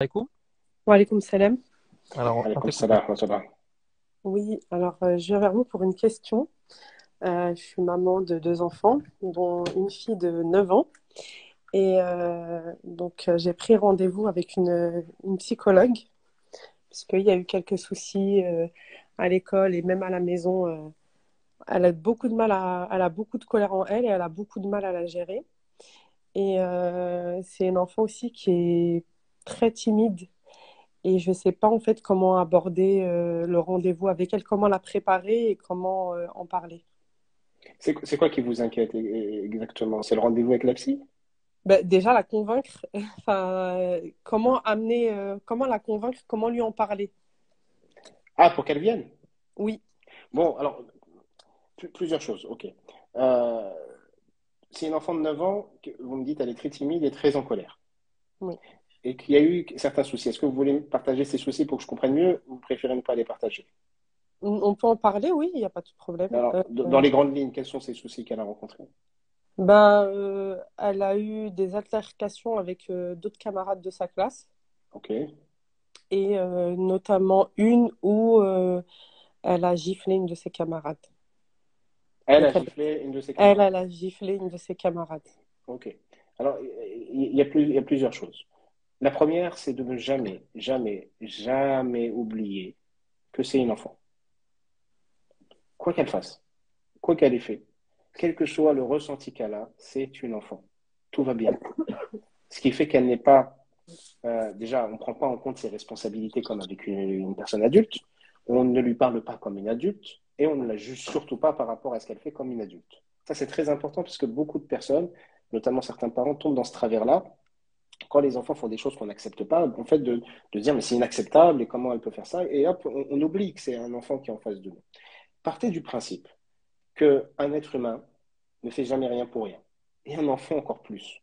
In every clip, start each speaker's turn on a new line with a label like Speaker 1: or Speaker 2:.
Speaker 1: Alaikum.
Speaker 2: Wa alaykoum salam.
Speaker 1: Alors, on
Speaker 3: Alaykoum
Speaker 1: t'écoute.
Speaker 3: salam wa rahmatullah.
Speaker 2: Oui, alors je viens vers vous pour une question. Je suis maman de deux enfants, dont une fille de 9 ans. J'ai pris rendez-vous avec une psychologue, parce qu'il y a eu quelques soucis à l'école et même à la maison. Elle a beaucoup de mal elle a beaucoup de colère en elle et elle a beaucoup de mal à la gérer. C'est une enfant aussi qui est très timide. Et je ne sais pas en fait comment aborder le rendez-vous avec elle, comment la préparer et comment en parler.
Speaker 3: C'est quoi qui vous inquiète exactement? C'est le rendez-vous avec la psy?
Speaker 2: Ben, déjà la convaincre, enfin, comment amener, comment la convaincre, comment lui en parler.
Speaker 3: Ah, pour qu'elle vienne?
Speaker 2: Oui,
Speaker 3: Bon, alors, plusieurs choses, ok. Euh, c'est une enfant de 9 ans, que vous me dites, elle est très timide et très en colère.
Speaker 2: oui.
Speaker 3: Et qu'il y a eu certains soucis. Est-ce que vous voulez partager ces soucis pour que je comprenne mieux ou vous préférez ne pas les partager?
Speaker 2: On peut en parler, oui, il n'y a pas de problème.
Speaker 3: Alors, dans les grandes lignes, quels sont ces soucis qu'elle a rencontrés?
Speaker 2: Elle a eu des altercations avec d'autres camarades de sa classe
Speaker 3: Ok.
Speaker 2: et notamment une où elle a giflé une de ses camarades.
Speaker 3: Elle a
Speaker 2: Donc
Speaker 3: giflé une de ses camarades.
Speaker 2: elle a giflé une de ses camarades.
Speaker 3: Ok. Alors, il y a plusieurs choses. La première, c'est de ne jamais, jamais, jamais oublier que c'est une enfant. Quoi qu'elle fasse, quoi qu'elle ait fait, quel que soit le ressenti qu'elle a, c'est une enfant. Tout va bien. Ce qui fait qu'elle n'est pas, déjà, on ne prend pas en compte ses responsabilités comme avec une personne adulte, on ne lui parle pas comme une adulte et on ne la juge surtout pas par rapport à ce qu'elle fait comme une adulte. Ça, c'est très important parce que beaucoup de personnes, notamment certains parents, tombent dans ce travers-là quand les enfants font des choses qu'on n'accepte pas, en fait, de dire mais c'est inacceptable et comment elle peut faire ça, et hop, on oublie que c'est un enfant qui est en face de nous. Partez du principe qu'un être humain ne fait jamais rien pour rien. Et un enfant encore plus.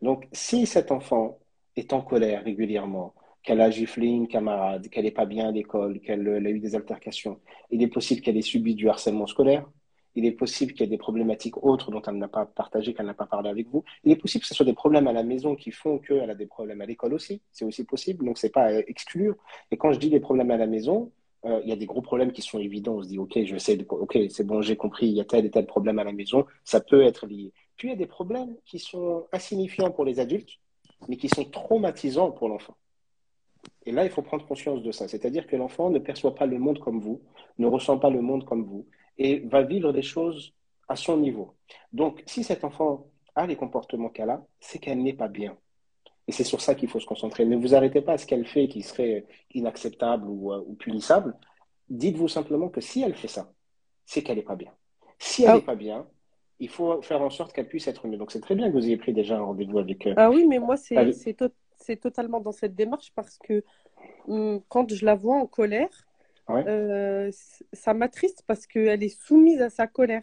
Speaker 3: Donc, si cet enfant est en colère régulièrement, qu'elle a giflé une camarade, qu'elle n'est pas bien à l'école, qu'elle a eu des altercations, il est possible qu'elle ait subi du harcèlement scolaire. Il est possible qu'il y ait des problématiques autres dont elle n'a pas partagé, qu'elle n'a pas parlé avec vous. Il est possible que ce soit des problèmes à la maison qui font qu'elle a des problèmes à l'école aussi. C'est aussi possible, donc c'est pas à exclure. Et quand je dis des problèmes à la maison, il y a des gros problèmes qui sont évidents. On se dit, OK, OK, c'est bon, j'ai compris, il y a tel et tel problème à la maison, ça peut être lié. Puis il y a des problèmes qui sont insignifiants pour les adultes, mais qui sont traumatisants pour l'enfant. Et là, il faut prendre conscience de ça. C'est-à-dire que l'enfant ne perçoit pas le monde comme vous, ne ressent pas le monde comme vous, et va vivre des choses à son niveau. Donc, si cet enfant a les comportements qu'elle a, c'est qu'elle n'est pas bien. Et c'est sur ça qu'il faut se concentrer. Ne vous arrêtez pas à ce qu'elle fait qui serait inacceptable ou punissable. Dites-vous simplement que si elle fait ça, c'est qu'elle n'est pas bien. Si elle n'est
Speaker 2: Ah,
Speaker 3: pas bien, il faut faire en sorte qu'elle puisse être mieux. Donc c'est très bien que vous ayez pris déjà un rendez-vous avec,
Speaker 2: ah oui, mais moi,
Speaker 3: avec-
Speaker 2: c'est totalement dans cette démarche parce que quand je la vois en colère,
Speaker 3: ouais.
Speaker 2: ça m'attriste parce qu'elle est soumise à sa colère.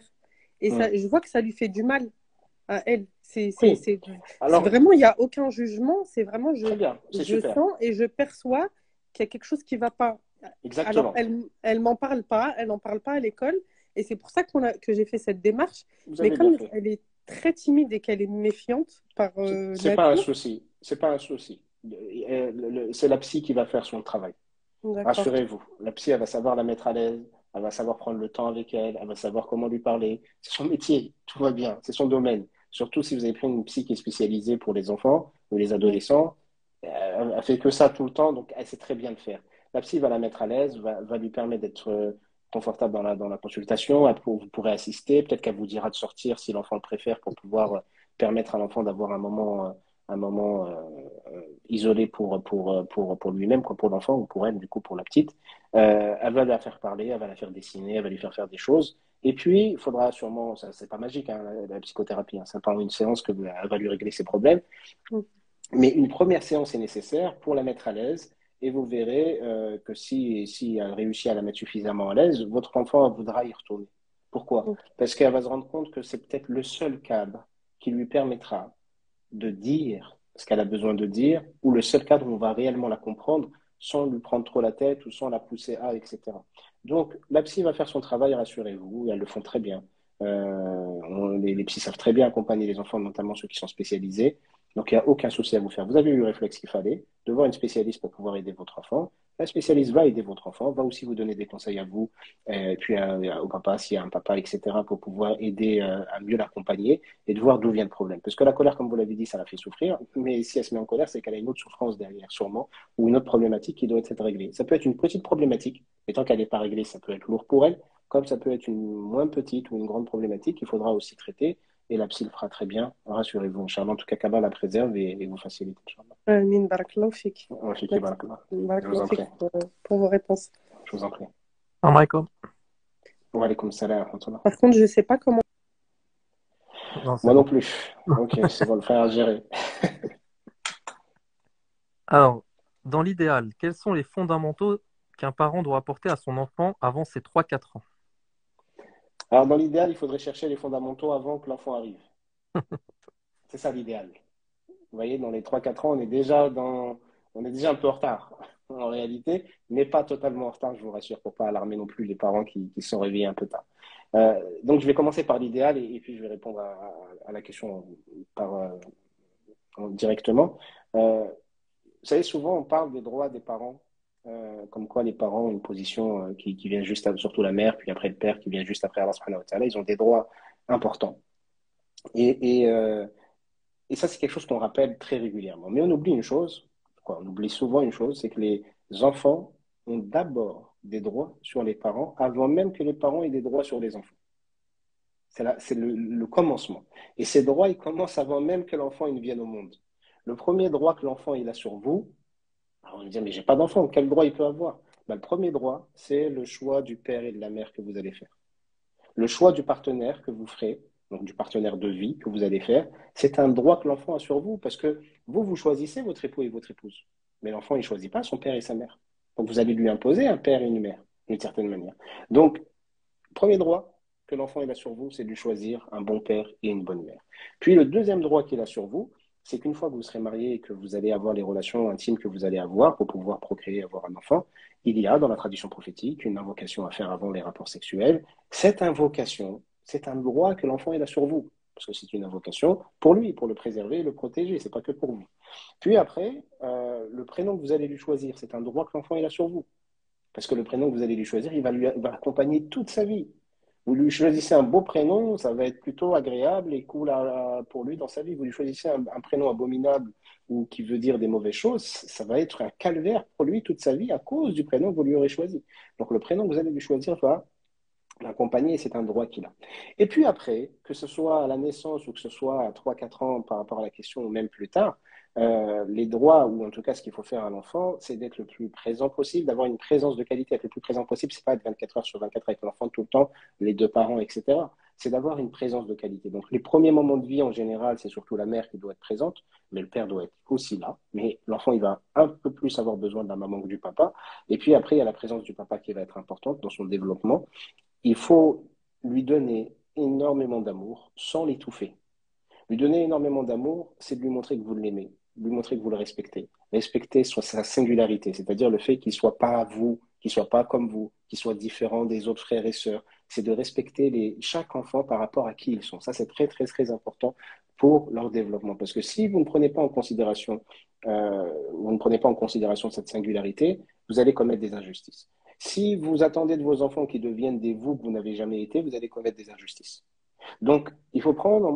Speaker 2: Et ça,
Speaker 3: Hmm.
Speaker 2: je vois que ça lui fait du mal à elle.
Speaker 3: Oui.
Speaker 2: C'est
Speaker 3: Alors,
Speaker 2: vraiment, il n'y a aucun jugement. C'est vraiment,
Speaker 3: très bien, c'est
Speaker 2: je
Speaker 3: super.
Speaker 2: sens et je perçois qu'il y a quelque chose qui ne va pas. Alors,
Speaker 3: Exactement.
Speaker 2: elle m'en parle pas, elle n'en parle pas à l'école. Et c'est pour ça que j'ai fait cette démarche.
Speaker 3: Vous
Speaker 2: Mais
Speaker 3: avez bien
Speaker 2: comme
Speaker 3: fait.
Speaker 2: elle est très timide et qu'elle est méfiante par
Speaker 3: C'est pas un
Speaker 2: nature,
Speaker 3: souci. C'est pas un souci. C'est la psy qui va faire son travail.
Speaker 2: d'accord.
Speaker 3: Rassurez-vous, la psy, elle va savoir la mettre à l'aise, elle va savoir prendre le temps avec elle, elle va savoir comment lui parler. C'est son métier, tout va bien, c'est son domaine. Surtout si vous avez pris une psy qui est spécialisée pour les enfants ou les
Speaker 2: Oui.
Speaker 3: adolescents, elle fait que ça tout le temps, donc elle sait très bien le faire. La psy va la mettre à l'aise, va lui permettre d'être confortable dans la consultation, vous pourrez assister, peut-être qu'elle vous dira de sortir si l'enfant le préfère pour pouvoir permettre à l'enfant d'avoir un moment isolé pour lui-même, quoi, pour l'enfant ou pour elle, du coup pour la petite. Elle va la faire parler, elle va la faire dessiner, elle va lui faire des choses. Et puis, il faudra sûrement, ça c'est pas magique, hein, la psychothérapie, hein, c'est pas une séance que elle va lui régler ses problèmes, mais une première séance est nécessaire pour la mettre à l'aise. Et vous verrez que si elle réussit à la mettre suffisamment à l'aise, votre enfant voudra y retourner. Pourquoi?
Speaker 2: Ok.
Speaker 3: Parce qu'elle va se rendre compte que c'est peut-être le seul cadre qui lui permettra de dire ce qu'elle a besoin de dire, ou le seul cadre où on va réellement la comprendre sans lui prendre trop la tête ou sans la pousser à, etc. Donc, la psy va faire son travail, rassurez-vous, et elles le font très bien. Les psys savent très bien accompagner les enfants, notamment ceux qui sont spécialisés. Donc, il n'y a aucun souci à vous faire. Vous avez eu le réflexe qu'il fallait, de voir une spécialiste pour pouvoir aider votre enfant. La spécialiste va aider votre enfant, va aussi vous donner des conseils à vous, et puis au papa, s'il y a un papa, etc., pour pouvoir aider à mieux l'accompagner et de voir d'où vient le problème. Parce que la colère, comme vous l'avez dit, ça la fait souffrir, mais si elle se met en colère, c'est qu'elle a une autre souffrance derrière, sûrement, ou une autre problématique qui doit être réglée. Ça peut être une petite problématique, mais tant qu'elle n'est pas réglée, ça peut être lourd pour elle, comme ça peut être une moins petite ou une grande problématique qu'il faudra aussi traiter. Et la psy le fera très bien, rassurez-vous, Inch'Allah. En tout cas, qu'Allah la préserve et vous facilite, Inch'Allah.
Speaker 2: Amin, barakallahu fik.
Speaker 3: Ouais, Fiki
Speaker 2: Merci.
Speaker 3: Barakallah. Je vous
Speaker 2: Barakallahu
Speaker 3: en prie.
Speaker 2: fik pour vos réponses.
Speaker 3: Je vous en prie.
Speaker 1: Assalamu alaikum.
Speaker 3: Wa alaykoum salam wa rahmatullah.
Speaker 2: Par contre, je ne sais pas comment.
Speaker 1: Non, c'est
Speaker 3: Moi non
Speaker 1: bon.
Speaker 3: plus. Ok, c'est bon, le frère à gérer.
Speaker 1: Alors, dans l'idéal, quels sont les fondamentaux qu'un parent doit apporter à son enfant avant ses 3-4 ans?
Speaker 3: Alors, dans l'idéal, il faudrait chercher les fondamentaux avant que l'enfant arrive. C'est ça l'idéal. Vous voyez, dans les 3 4 ans, on est déjà un peu en retard, en réalité, mais pas totalement en retard, je vous rassure, pour pas alarmer non plus les parents qui se sont réveillés un peu tard. Donc, je vais commencer par l'idéal et puis je vais répondre à la question par, directement. Vous savez, souvent, on parle des droits des parents, comme quoi les parents ont une position qui vient juste, surtout la mère, puis après le père, qui vient juste après Allah subhanahu wa ta'ala, ils ont des droits importants. Et, et, euh, et ça, c'est quelque chose qu'on rappelle très régulièrement. Mais on oublie une chose, quoi, on oublie souvent une chose, c'est que les enfants ont d'abord des droits sur les parents avant même que les parents aient des droits sur les enfants. C'est le commencement. Et ces droits, ils commencent avant même que l'enfant il vienne au monde. Le premier droit que l'enfant il a sur vous, alors on va dire, mais j'ai pas d'enfant, quel droit il peut avoir? Ben, le premier droit, c'est le choix du père et de la mère que vous allez faire. Le choix du partenaire que vous ferez, donc du partenaire de vie que vous allez faire, c'est un droit que l'enfant a sur vous parce que vous choisissez votre époux et votre épouse. Mais l'enfant, il ne choisit pas son père et sa mère. Donc vous allez lui imposer un père et une mère, d'une certaine manière. Donc, premier droit que l'enfant il a sur vous, c'est de lui choisir un bon père et une bonne mère. Puis le deuxième droit qu'il a sur vous, c'est qu'une fois que vous serez marié et que vous allez avoir les relations intimes que vous allez avoir pour pouvoir procréer et avoir un enfant, il y a dans la tradition prophétique une invocation à faire avant les rapports sexuels. Cette invocation, c'est un droit que l'enfant il a sur vous. Parce que c'est une invocation pour lui, pour le préserver et le protéger, c'est pas que pour vous. Puis après, le prénom que vous allez lui choisir, c'est un droit que l'enfant il a sur vous. Parce que le prénom que vous allez lui choisir, il va accompagner toute sa vie. Vous lui choisissez un beau prénom, ça va être plutôt agréable et cool pour lui dans sa vie. Vous lui choisissez un prénom abominable ou qui veut dire des mauvaises choses, ça va être un calvaire pour lui toute sa vie à cause du prénom que vous lui aurez choisi. Donc le prénom que vous allez lui choisir va l'accompagner et c'est un droit qu'il a. Et puis après, que ce soit à la naissance ou que ce soit à 3 4 ans par rapport à la question ou même plus tard, les droits, ou en tout cas ce qu'il faut faire à l'enfant, c'est d'être le plus présent possible, d'avoir une présence de qualité, être le plus présent possible. C'est pas être 24 heures sur 24 avec l'enfant tout le temps, les deux parents, etc. C'est d'avoir une présence de qualité. Donc les premiers moments de vie, en général, c'est surtout la mère qui doit être présente, mais le père doit être aussi là. Mais l'enfant, il va un peu plus avoir besoin de la maman que du papa. Et puis après, il y a la présence du papa qui va être importante dans son développement. Il faut lui donner énormément d'amour sans l'étouffer. Lui donner énormément d'amour, c'est de lui montrer que vous l'aimez, lui montrer que vous le respectez. Respecter sa singularité, c'est-à-dire le fait qu'il ne soit pas vous, qu'il ne soit pas comme vous, qu'il soit différent des autres frères et sœurs. C'est de respecter chaque enfant par rapport à qui ils sont. Ça, c'est très, très, très important pour leur développement. Parce que si vous ne prenez pas en considération, vous ne prenez pas en considération cette singularité, vous allez commettre des injustices. Si vous attendez de vos enfants qu'ils deviennent des vous que vous n'avez jamais été, vous allez commettre des injustices. Donc, il faut prendre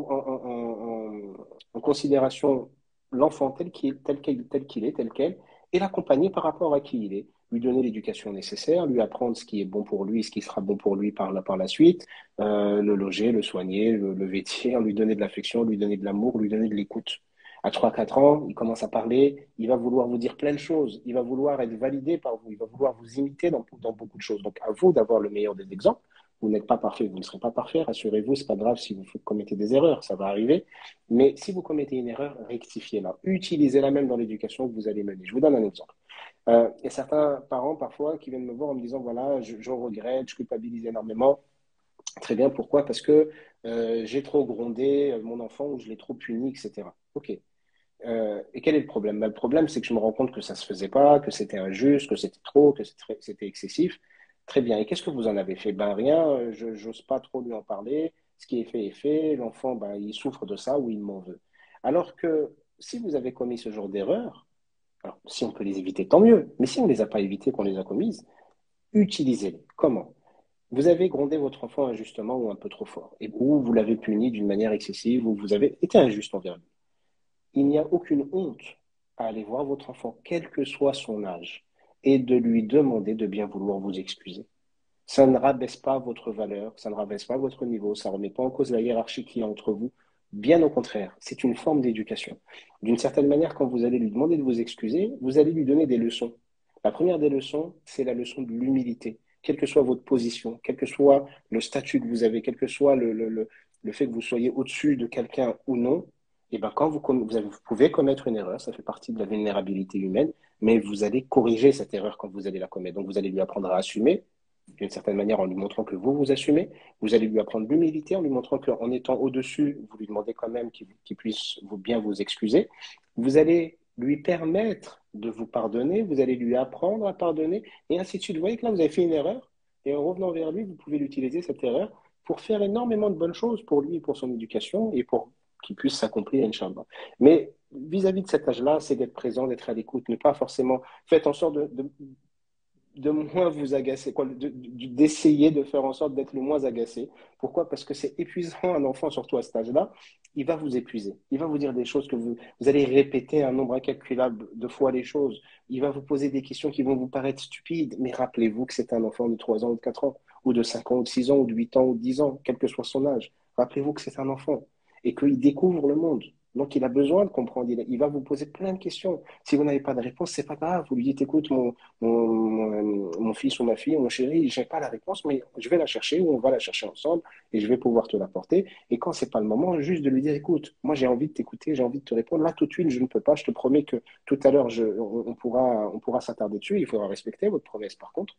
Speaker 3: en considération l'enfant tel qu'il est, tel quel, et l'accompagner par rapport à qui il est, lui donner l'éducation nécessaire, lui apprendre ce qui est bon pour lui, ce qui sera bon pour lui par la suite, le loger, le soigner, le vêtir, lui donner de l'affection, lui donner de l'amour, lui donner de l'écoute. À 3 4 ans, il commence à parler, il va vouloir vous dire plein de choses, il va vouloir être validé par vous, il va vouloir vous imiter dans beaucoup de choses. Donc, à vous d'avoir le meilleur des exemples. Vous n'êtes pas parfait, vous ne serez pas parfait, rassurez-vous, c'est pas grave si vous commettez des erreurs, ça va arriver. Mais si vous commettez une erreur, rectifiez-la. Utilisez-la même dans l'éducation que vous allez mener. Je vous donne un exemple. Il y a certains parents parfois qui viennent me voir en me disant, voilà, je regrette, je culpabilise énormément. Très bien, pourquoi? Parce que j'ai trop grondé mon enfant ou je l'ai trop puni, etc. Ok. Et quel est le problème? Ben, le problème, c'est que je me rends compte que ça ne se faisait pas, que c'était injuste, que c'était trop, que c'était excessif. Très bien. Et qu'est-ce que vous en avez fait? Ben rien, je n'ose pas trop lui en parler. Ce qui est fait est fait. L'enfant, ben, il souffre de ça ou il m'en veut. Alors que si vous avez commis ce genre d'erreur, alors si on peut les éviter, tant mieux. Mais si on ne les a pas évitées, qu'on les a commises, utilisez-les. Comment? Vous avez grondé votre enfant injustement ou un peu trop fort, ou vous l'avez puni d'une manière excessive, ou vous avez été injuste envers lui. Il n'y a aucune honte à aller voir votre enfant, quel que soit son âge, et de lui demander de bien vouloir vous excuser. Ça ne rabaisse pas votre valeur, ça ne rabaisse pas votre niveau, ça ne remet pas en cause la hiérarchie qu'il y a entre vous. Bien au contraire, c'est une forme d'éducation. D'une certaine manière, quand vous allez lui demander de vous excuser, vous allez lui donner des leçons. La première des leçons, c'est la leçon de l'humilité. Quelle que soit votre position, quel que soit le statut que vous avez, quel que soit le fait que vous soyez au-dessus de quelqu'un ou non, et ben quand vous pouvez commettre une erreur, ça fait partie de la vulnérabilité humaine, mais vous allez corriger cette erreur quand vous allez la commettre. Donc vous allez lui apprendre à assumer, d'une certaine manière en lui montrant que vous assumez. Vous allez lui apprendre l'humilité en lui montrant qu'en étant au-dessus, vous lui demandez quand même qu'il puisse bien vous excuser. Vous allez lui permettre de vous pardonner, vous allez lui apprendre à pardonner, et ainsi de suite. Vous voyez que là, vous avez fait une erreur, et en revenant vers lui, vous pouvez l'utiliser, cette erreur, pour faire énormément de bonnes choses pour lui et pour son éducation, et pour qu'il puisse s'accomplir, Inch'Allah. Mais vis-à-vis de cet âge-là, c'est d'être présent, d'être à l'écoute, ne pas forcément... Faites en sorte de moins vous agacer, d'essayer de faire en sorte d'être le moins agacé. Pourquoi? Parce que c'est épuisant un enfant, surtout à cet âge-là. Il va vous épuiser. Il va vous dire des choses que vous allez répéter un nombre incalculable de fois les choses. Il va vous poser des questions qui vont vous paraître stupides. Mais rappelez-vous que c'est un enfant de 3 ans ou de 4 ans, ou de 5 ans ou de 6 ans, ou de 8 ans ou de 10 ans, quel que soit son âge. Rappelez-vous que c'est un enfant et qu'il découvre le monde. Donc, il a besoin de comprendre. Il va vous poser plein de questions. Si vous n'avez pas de réponse, c'est pas grave. Vous lui dites, écoute, mon fils ou ma fille, mon chéri, je n'ai pas la réponse, mais je vais la chercher ou on va la chercher ensemble et je vais pouvoir te l'apporter. Et quand c'est pas le moment, juste de lui dire, écoute, moi j'ai envie de t'écouter, j'ai envie de te répondre. Là, tout de suite, je ne peux pas. Je te promets que tout à l'heure, on pourra s'attarder dessus. Il faudra respecter votre promesse, par contre,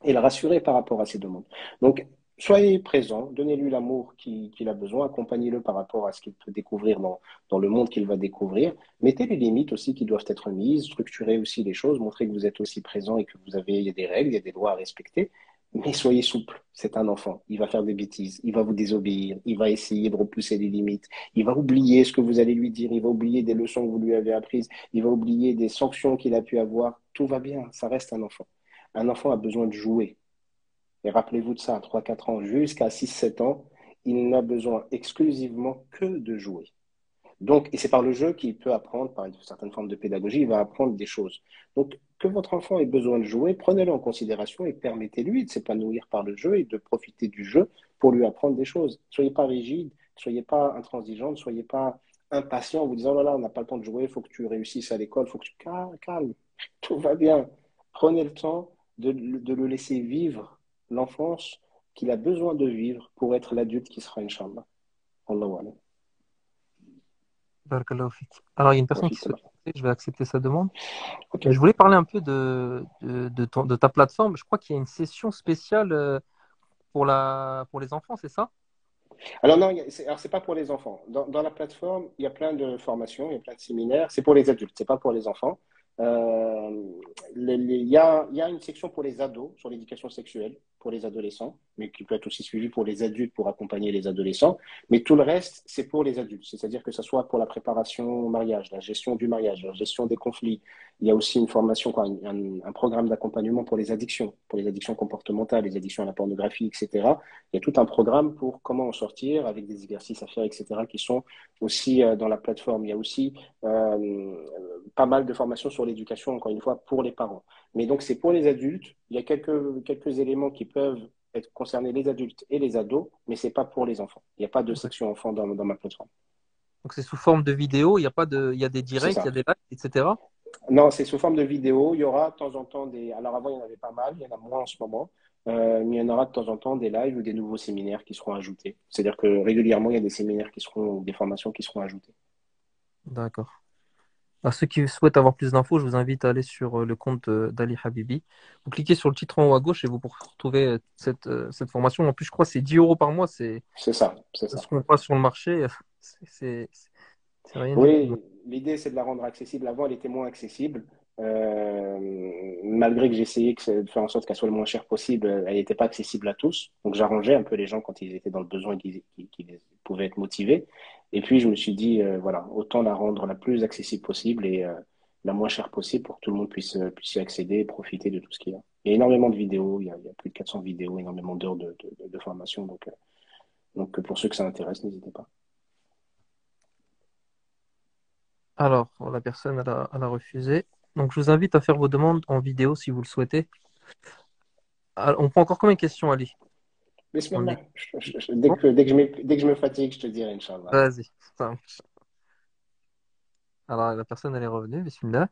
Speaker 3: et le rassurer par rapport à ses demandes. Donc, soyez présent, donnez-lui l'amour qu'il a besoin, accompagnez-le par rapport à ce qu'il peut découvrir dans le monde qu'il va découvrir. Mettez les limites aussi qui doivent être mises, structurez aussi les choses, montrez que vous êtes aussi présent et que il y a des règles, il y a des lois à respecter. Mais soyez souple, c'est un enfant, il va faire des bêtises, il va vous désobéir, il va essayer de repousser les limites, il va oublier ce que vous allez lui dire, il va oublier des leçons que vous lui avez apprises, il va oublier des sanctions qu'il a pu avoir. Tout va bien, ça reste un enfant. Un enfant a besoin de jouer. Et rappelez-vous de ça, à 3-4 ans jusqu'à 6-7 ans, il n'a besoin exclusivement que de jouer. Donc, et c'est par le jeu qu'il peut apprendre, par une certaine forme de pédagogie, il va apprendre des choses. Donc, que votre enfant ait besoin de jouer, prenez-le en considération et permettez-lui de s'épanouir par le jeu et de profiter du jeu pour lui apprendre des choses. Ne soyez pas rigide, ne soyez pas intransigeant, ne soyez pas impatient en vous disant, oh là là, on n'a pas le temps de jouer, il faut que tu réussisses à l'école, il faut que tu calme, tout va bien. Prenez le temps de le laisser vivre l'enfance qu'il a besoin de vivre pour être l'adulte qui sera, Inch'Allah. Allahu alam.
Speaker 1: Barakallahu fik. Alors, il y a une
Speaker 3: Wa
Speaker 1: personne qui
Speaker 3: fik
Speaker 1: souhaite
Speaker 3: salam.
Speaker 1: passer, je vais accepter sa demande.
Speaker 3: Ok.
Speaker 1: Je voulais parler un peu de ta plateforme. Je crois qu'il y a une session spéciale pour les enfants, c'est ça?
Speaker 3: Alors non, alors c'est pas pour les enfants. Dans la plateforme, il y a plein de formations, il y a plein de séminaires. C'est pour les adultes, c'est pas pour les enfants. Euh, il y a une section pour les ados sur l'éducation sexuelle, pour les adolescents, mais qui peut être aussi suivie pour les adultes pour accompagner les adolescents. Mais tout le reste, c'est pour les adultes. C'est-à-dire que ce soit pour la préparation au mariage, la gestion du mariage, la gestion des conflits. Il y a aussi une formation, quoi, un programme d'accompagnement pour les addictions comportementales, les addictions à la pornographie, etc. Il y a tout un programme pour comment en sortir avec des exercices à faire, etc., qui sont aussi dans la plateforme. Il y a aussi pas mal de formations sur l'éducation, encore une fois, pour les parents. Mais donc, c'est pour les adultes. Il y a quelques éléments qui peuvent être concernés les adultes et les ados, mais c'est pas pour les enfants. Il n'y a pas de section enfants dans ma plateforme.
Speaker 1: Donc, c'est sous forme de vidéo, il y a pas il y a des
Speaker 3: C'est
Speaker 1: directs, il y a
Speaker 3: ça.
Speaker 1: des lives, etc.
Speaker 3: Non, c'est sous forme de vidéo. Il y aura de temps en temps des. Alors avant, il y en avait pas mal, il y en a moins en ce moment. Mais il y en aura de temps en temps des lives ou des nouveaux séminaires qui seront ajoutés. C'est-à-dire que régulièrement, il y a des séminaires qui seront, des formations qui seront ajoutées.
Speaker 1: D'accord. À ceux qui souhaitent avoir plus d'infos, je vous invite à aller sur le compte d'Ali Habibi. Vous cliquez sur le titre en haut à gauche et vous pourrez retrouver cette formation. En plus, je crois que c'est 10 euros par mois. C'est
Speaker 3: C'est ça, c'est ça.
Speaker 1: ce qu'on passe sur le marché. C'est c'est rien du tout.
Speaker 3: Oui, l'idée, c'est de la rendre accessible. Avant, elle était moins accessible. Malgré que j'essayais de faire en sorte qu'elle soit le moins chère possible, elle n'était pas accessible à tous. Donc, j'arrangeais un peu les gens quand ils étaient dans le besoin et qu'ils pouvaient être motivés. Et puis, je me suis dit, voilà, autant la rendre la plus accessible possible et la moins chère possible pour que tout le monde puisse y accéder et profiter de tout ce qu'il y a. Il y a énormément de vidéos, il y a plus de 400 vidéos, énormément d'heures de formation. Donc, pour ceux que ça intéresse, n'hésitez pas.
Speaker 1: Alors, la personne, elle a refusé. Donc, je vous invite à faire vos demandes en vidéo si vous le souhaitez. Ah, on prend encore combien de questions, Ali? On est...
Speaker 3: Bismillah. Dès que je me fatigue, je te dirai, Inch'Allah.
Speaker 1: Vas-y. Ça marche. Alors, la personne, elle est revenue. Bismillah.